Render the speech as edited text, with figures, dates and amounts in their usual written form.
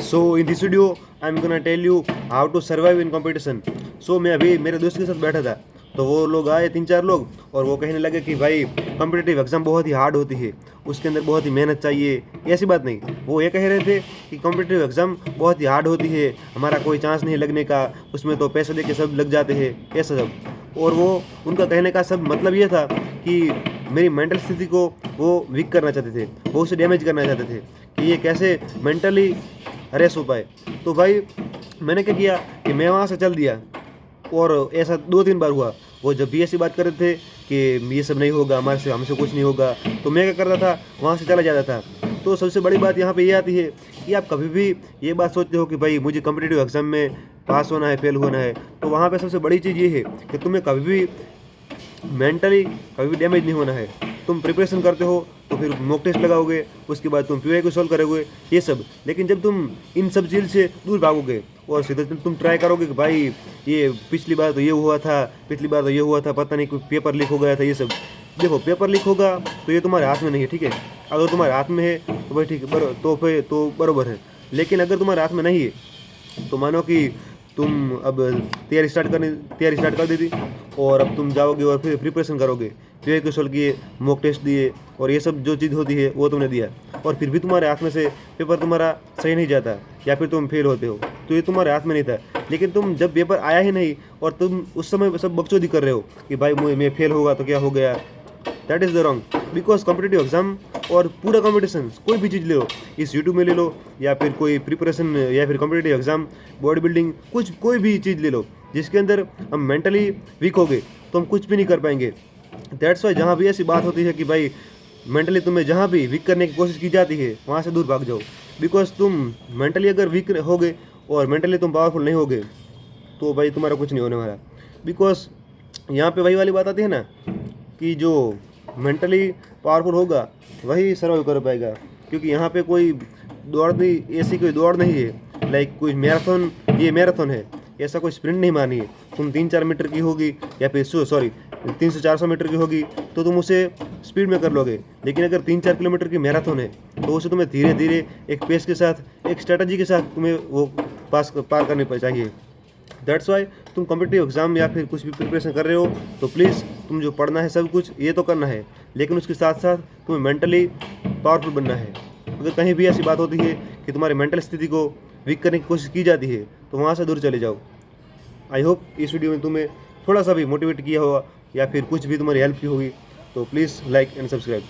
So in this video I'm gonna tell you how to survive in competition. So मैं अभी मेरे दोस्त के साथ बैठा था, तो वो लोग आए 3-4 लोग, और वो कहने लगे कि भाई कॉम्पिटिटिव एग्ज़ाम बहुत ही हार्ड होती है, उसके अंदर बहुत ही मेहनत चाहिए। ऐसी बात नहीं, वो ये कह रहे थे कि कॉम्पिटिटिव एग्ज़ाम बहुत ही हार्ड होती है, हमारा कोई चांस नहीं लगने का, उसमें तो पैसे दे के सब लग जाते हैं, ऐसा सब। और वो उनका कहने का सब मतलब ये था कि मेरी मेंटल स्थिति को वो वीक करना चाहते थे, वो उसे डैमेज करना चाहते थे कि ये कैसे मेंटली हरेस हो पाए। तो भाई मैंने क्या किया कि मैं वहाँ से चल दिया, और ऐसा 2-3 बार हुआ। वो जब भी ऐसी बात कर रहे थे कि ये सब नहीं होगा, हमारे से हमसे कुछ नहीं होगा, तो मैं क्या करता था, वहाँ से चला जाता था। तो सबसे बड़ी बात यहाँ पे ये आती है कि आप कभी भी ये बात सोचते हो कि भाई मुझे कॉम्पिटिटिव एग्ज़ाम में पास होना है, फेल होना है, तो वहाँ पे सबसे बड़ी चीज़ ये है कि तुम्हें कभी भी मेंटली कभी भी डैमेज नहीं होना है। तुम प्रिपरेशन करते हो तो फिर मॉक टेस्ट लगाओगे, उसके बाद तुम पीवाई को सॉल्व करोगे, ये सब। लेकिन जब तुम इन सब चीज़ से दूर भागोगे और सीधे तुम ट्राई करोगे कि भाई ये पिछली बार तो ये हुआ था, पिछली बार तो ये हुआ था, पता नहीं कोई पेपर लीक हो गया था, ये सब। देखो, पेपर लीक होगा तो ये तुम्हारे हाथ में नहीं है, ठीक है। अगर तुम्हारे हाथ में है तो भाई ठीक है, तो फिर तो बराबर है। लेकिन अगर तुम्हारे हाथ में नहीं है तो मानो कि तुम अब तैयारी स्टार्ट कर दी थी, और अब तुम जाओगे और फिर प्रिपरेशन करोगे, पीवाई क्वेश्चन किए, मॉक टेस्ट दिए, और ये सब जो चीज़ होती है वो तुमने दिया, और फिर भी तुम्हारे हाथ में से पेपर तुम्हारा सही नहीं जाता, या फिर तुम फेल होते हो, तो ये तुम्हारे हाथ में नहीं था। लेकिन तुम जब पेपर आया ही नहीं और तुम उस समय सब बकचोदी कर रहे हो कि भाई मैं फेल होगा तो क्या हो गया, that is the wrong. Because competitive exam और पूरा कॉम्पिटिशन, कोई भी चीज़ ले लो, इस यूट्यूब में ले लो, या फिर कोई प्रिपरेशन, या फिर कॉम्पिटिटिव एग्जाम, बॉडी बिल्डिंग, कुछ कोई भी चीज़ ले लो जिसके अंदर हम मेंटली वीक हो गए तो हम कुछ भी नहीं कर पाएंगे। दैट्स वाई जहाँ भी ऐसी बात होती है कि भाई मेंटली तुम्हें जहाँ भी वीक करने की कोशिश की जाती है, वहाँ से दूर भाग जाओ। बिकॉज तुम मेंटली अगर वीक होगे और मेंटली तुम पावरफुल नहीं होगे तो भाई तुम्हारा कुछ नहीं होने वाला। बिकॉज यहाँ पे वही वाली बात आती है ना कि जो मेंटली पावरफुल होगा वही सर्वाइव कर पाएगा। क्योंकि यहाँ पे कोई दौड़ नहीं, ऐसी कोई दौड़ नहीं है लाइक कोई मैराथन, ये मैराथन है, ऐसा कोई स्प्रिंट नहीं मारनी है। तुम 3-4 मीटर की होगी, या फिर 300-400 मीटर की होगी तो तुम उसे स्पीड में कर लोगे। लेकिन अगर 3-4 किलोमीटर की मैराथन है तो उसे तुम्हें धीरे धीरे एक पेस के साथ, एक स्ट्रेटजी के साथ तुम्हें वो पार करनी चाहिए। दैट्स वाई तुम कॉम्पिटिटिव एग्जाम या फिर कुछ भी प्रिपरेशन कर रहे हो तो प्लीज़ तुम जो पढ़ना है सब कुछ ये तो करना है, लेकिन उसके साथ साथ तुम्हें मेंटली पावरफुल बनना है। अगर कहीं भी ऐसी बात होती है कि तुम्हारी मेंटल स्थिति को वीक करने की कोशिश की जाती है तो वहाँ से दूर चले जाओ। आई होप इस वीडियो में तुम्हें थोड़ा सा भी मोटिवेट किया होगा, या फिर कुछ भी तुम्हारी हेल्प की होगी। तो प्लीज़ लाइक एंड सब्सक्राइब।